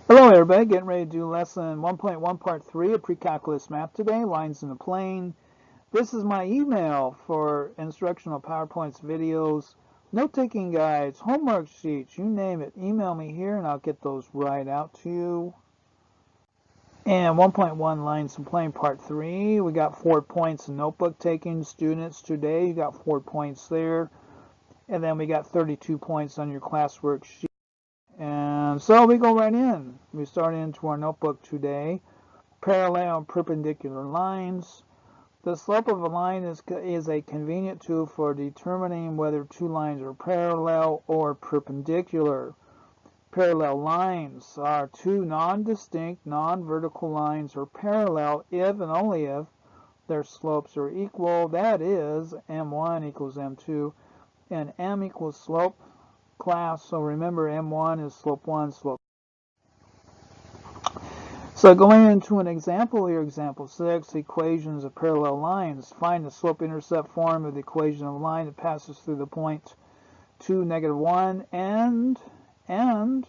Hello everybody, getting ready to do lesson 1.1 part 3 of pre-calculus math today, lines in the plane. This is my email for instructional PowerPoints, videos, note-taking guides, homework sheets, you name it. Email me here and I'll get those right out to you. And 1.1 lines in the plane part 3, we got 4 points in notebook taking students today. You got 4 points there. And then we got 32 points on your classwork sheet. And so we go right in. We start into our notebook today. Parallel and perpendicular lines. The slope of a line is a convenient tool for determining whether two lines are parallel or perpendicular. Parallel lines are two non-distinct, non-vertical lines are parallel if and only if their slopes are equal. That is, m1 equals m2, and m equals slope class. So remember, m1 is slope 1, slope. So going into an example here, example 6, equations of parallel lines. Find the slope-intercept form of the equation of a line that passes through the point 2, -1, and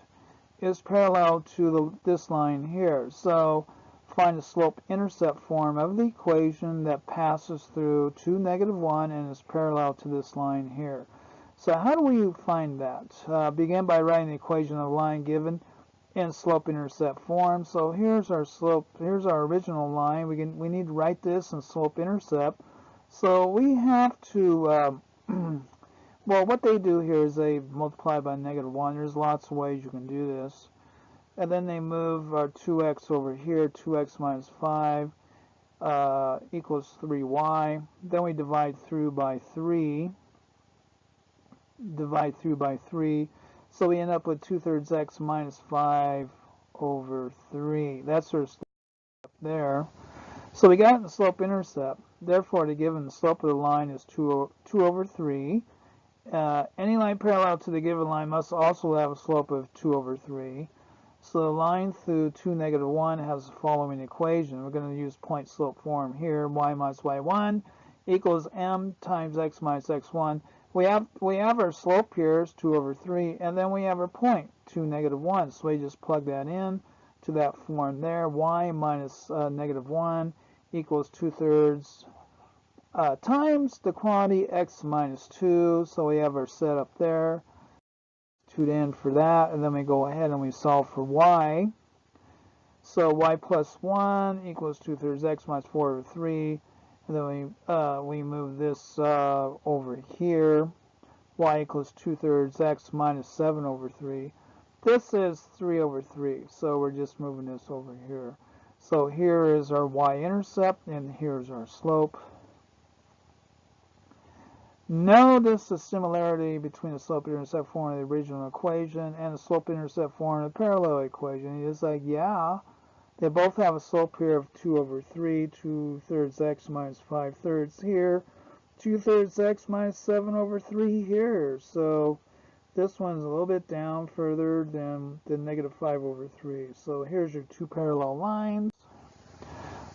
is parallel to this line here. So find the slope-intercept form of the equation that passes through 2, -1, and is parallel to this line here. So how do we find that? Begin by writing the equation of a line given in slope-intercept form. So here's our slope, here's our original line. We need to write this in slope-intercept. So we have to, well, what they do here is they multiply by -1. There's lots of ways you can do this. And then they move our 2x over here, 2x minus 5 equals 3y. Then we divide through by 3. So we end up with 2/3 x minus 5 over 3. That's our step there. So we got the slope-intercept. Therefore, the given slope of the line is 2 over 3. Any line parallel to the given line must also have a slope of 2 over 3. So the line through 2, -1 has the following equation. We're going to use point slope form here. Y minus y1 equals m times x minus x1. We have our slope here is 2 over 3, and then we have our point, 2, -1. So we just plug that in to that form there. Y minus -1 equals 2/3 times the quantity x minus 2. So we have our setup there. Substitute in for that, and then we go ahead and we solve for y. So y plus 1 equals 2/3 x minus 4 over 3. And then we move this over here. Y equals 2/3 x minus 7 over 3. This is 3 over 3, so we're just moving this over here. So here is our y-intercept, and here's our slope. Notice the similarity between the slope-intercept form of the original equation and the slope-intercept form of the parallel equation. It's like, yeah, they both have a slope here of 2 over 3, 2/3 x minus 5/3 here, 2/3 x minus 7 over 3 here. So this one's a little bit down further than the -5 over 3. So here's your two parallel lines.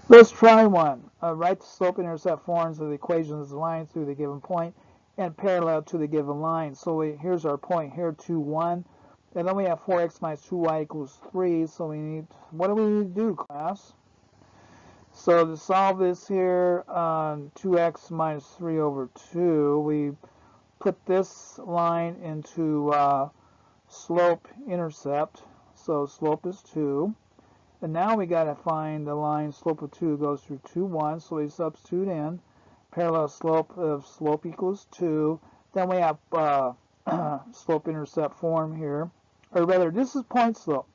Let's try one. Write the slope-intercept forms of the equations of the line through the given point and parallel to the given line. So here's our point here, 2, 1. And then we have 4x minus 2y equals 3. So we need, what do we need to do, class? So to solve this here, 2x minus 3 over 2, we put this line into slope-intercept. So slope is 2. And now we got to find the line slope of 2 goes through 2, 1. So we substitute in parallel slope of slope equals 2. Then we have slope-intercept form here. Or rather, this is point slope.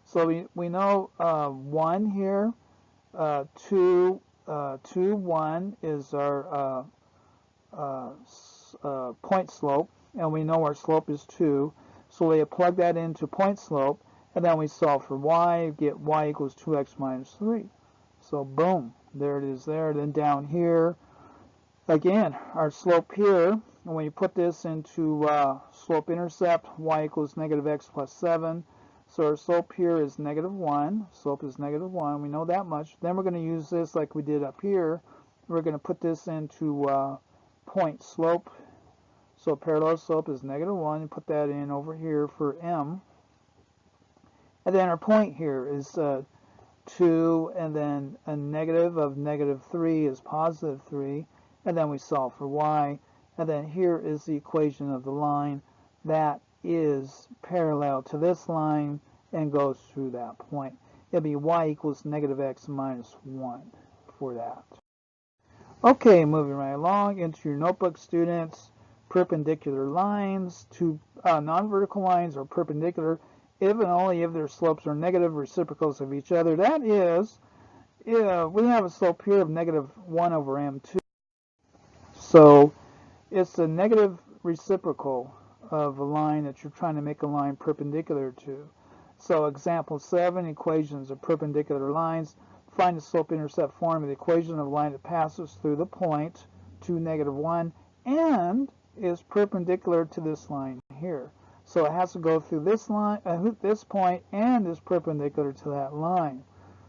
So we know 1 here, 2, 1 is our point slope. And we know our slope is 2. So we plug that into point slope. And then we solve for y, get y equals 2x minus 3. So boom, there it is there. Then down here, again, our slope here, and when you put this into slope-intercept, y equals -x plus 7. So our slope here is -1. Slope is -1. We know that much. Then we're going to use this like we did up here. We're going to put this into point slope. So parallel slope is -1. You put that in over here for m. And then our point here is 2, and then a negative of -3 is +3, and then we solve for y, and then here is the equation of the line that is parallel to this line and goes through that point. It'll be y equals -x minus 1 for that. Okay, moving right along into your notebook, students. Perpendicular lines to non-vertical lines are perpendicular if and only if their slopes are negative reciprocals of each other. That is, we have a slope here of -1 over m2. So it's a negative reciprocal of a line that you're trying to make a line perpendicular to. So example 7, equations of perpendicular lines. Find the slope-intercept form of the equation of a line that passes through the point 2, -1 and is perpendicular to this line here. So it has to go through this line, this point, and is perpendicular to that line.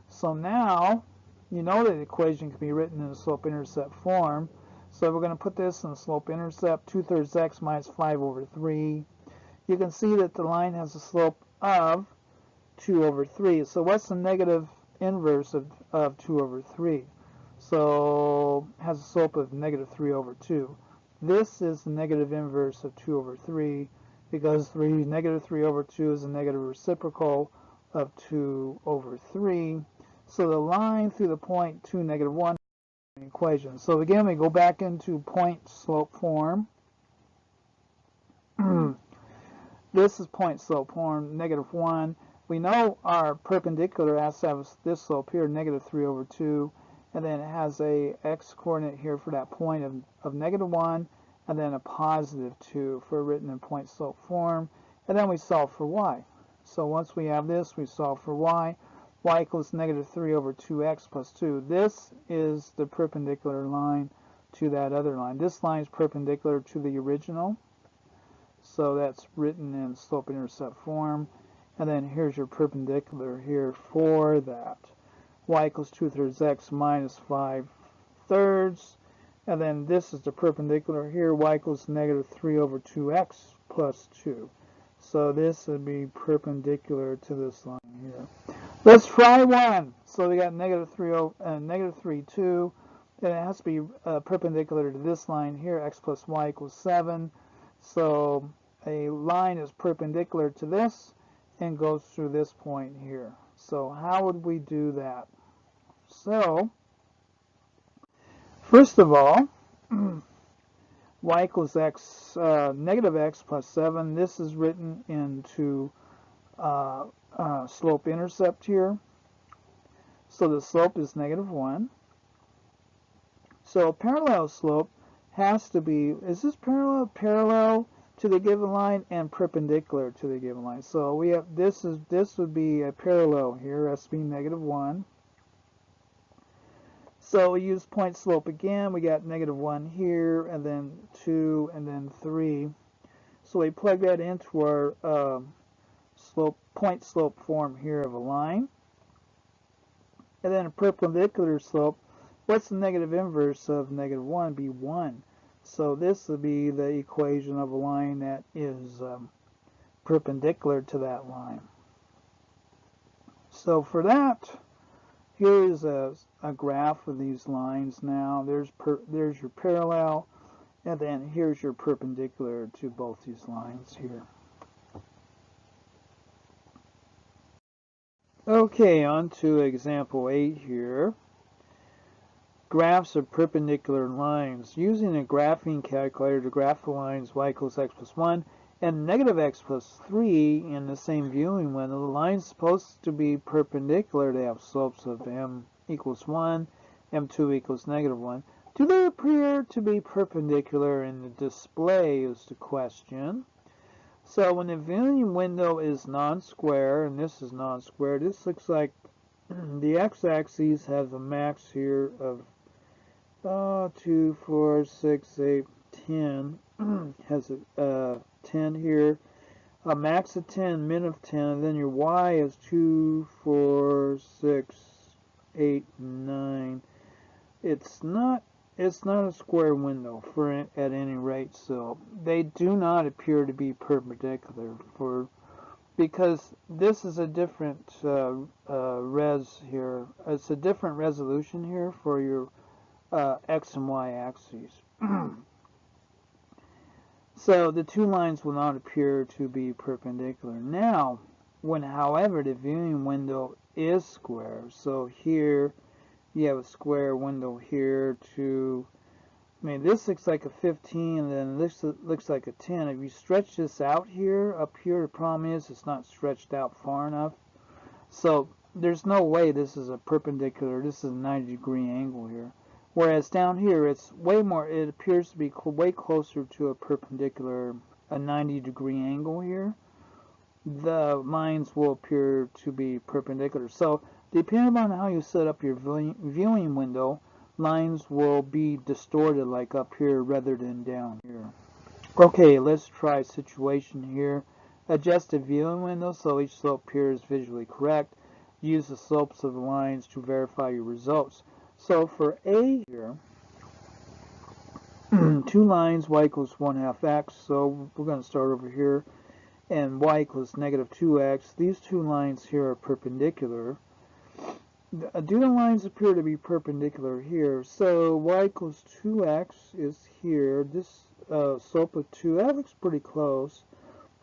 So now you know that the equation can be written in the slope-intercept form. So we're going to put this in the slope-intercept, 2/3 x minus 5 over 3. You can see that the line has a slope of 2 over 3. So what's the negative inverse of 2 over 3? So it has a slope of -3 over 2. This is the negative inverse of 2 over 3 because -3 over 2 is a negative reciprocal of 2 over 3. So the line through the point 2, -1 equation. So again, we go back into point slope form. This is point slope form, -1. We know our perpendicular has to have this slope here, -3 over 2, and then it has a x coordinate here for that point of -1, and then a +2 for written in point slope form, and then we solve for y. So once we have this, we solve for y. Y equals -3 over 2x plus 2. This is the perpendicular line to that other line. This line is perpendicular to the original, so that's written in slope-intercept form. And then here's your perpendicular here for that. Y equals 2/3 x minus 5/3. And then this is the perpendicular here. Y equals -3 over 2x plus 2. So this would be perpendicular to this line here. Let's try one. So we got -3, 2. And it has to be perpendicular to this line here. X plus y equals 7. So a line is perpendicular to this and goes through this point here. So how would we do that? So first of all, y equals x, -x plus 7. This is written into slope-intercept here. So the slope is -1. So a parallel slope has to be, is this parallel to the given line and perpendicular to the given line? So we have this would be a parallel here, has to be -1. So we use point slope again. We got -1 here, and then 2, and then 3. So we plug that into our point slope form here of a line. And then a perpendicular slope. What's the negative inverse of -1? Be 1. So this would be the equation of a line that is perpendicular to that line. So for that, here's a graph of these lines now. There's your parallel, and then here's your perpendicular to both these lines here. Okay, on to example 8 here. Graphs of perpendicular lines. Using a graphing calculator to graph the lines y equals x plus 1 and -x plus 3 in the same viewing window, the line is supposed to be perpendicular. They have slopes of m equals 1, m2 equals -1. Do they appear to be perpendicular in the display is the question. So when the viewing window is non-square, and this is non-square, this looks like the x-axis has a max here of 2, 4, 6, 8, 10. Has a 10 here, a max of 10, min of 10, and then your y is 2, 4, 6, 8, 9. It's not a square window at any rate, so they do not appear to be perpendicular for because this is a different res here. It's a different resolution here for your x and y axes. So the two lines will not appear to be perpendicular. Now, when however the viewing window is square, so here you have a square window here to, I mean, this looks like a 15 and then this looks like a 10. If you stretch this out here, up here, the problem is it's not stretched out far enough. So there's no way this is a perpendicular, this is a 90-degree angle here. Whereas down here, it's way more, it appears to be way closer to a perpendicular, a 90-degree angle here. The lines will appear to be perpendicular. So depending on how you set up your viewing window, lines will be distorted like up here rather than down here. Okay, let's try a situation here. Adjust the viewing window so each slope appears visually correct. Use the slopes of the lines to verify your results. So for A here, two lines, y equals 1/2 x, so we're going to start over here, and y equals -2x. These two lines here are perpendicular. Do the lines appear to be perpendicular here? So y equals 2x is here. This slope of 2, that looks pretty close.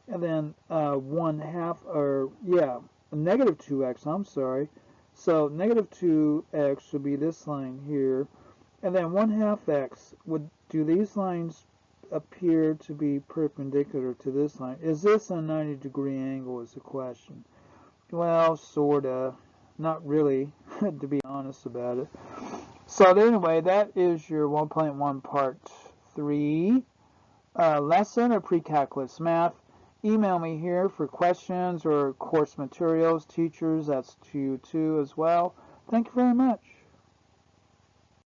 And then 1/2, or yeah, -2x, I'm sorry. So -2x would be this line here. And then 1/2 x, do these lines appear to be perpendicular to this line? Is this a 90-degree angle is the question. Well, sorta. Not really, to be honest about it. So anyway, that is your 1.1 part 3 lesson of pre-calculus math. Email me here for questions or course materials. Teachers, that's to you too as well. Thank you very much.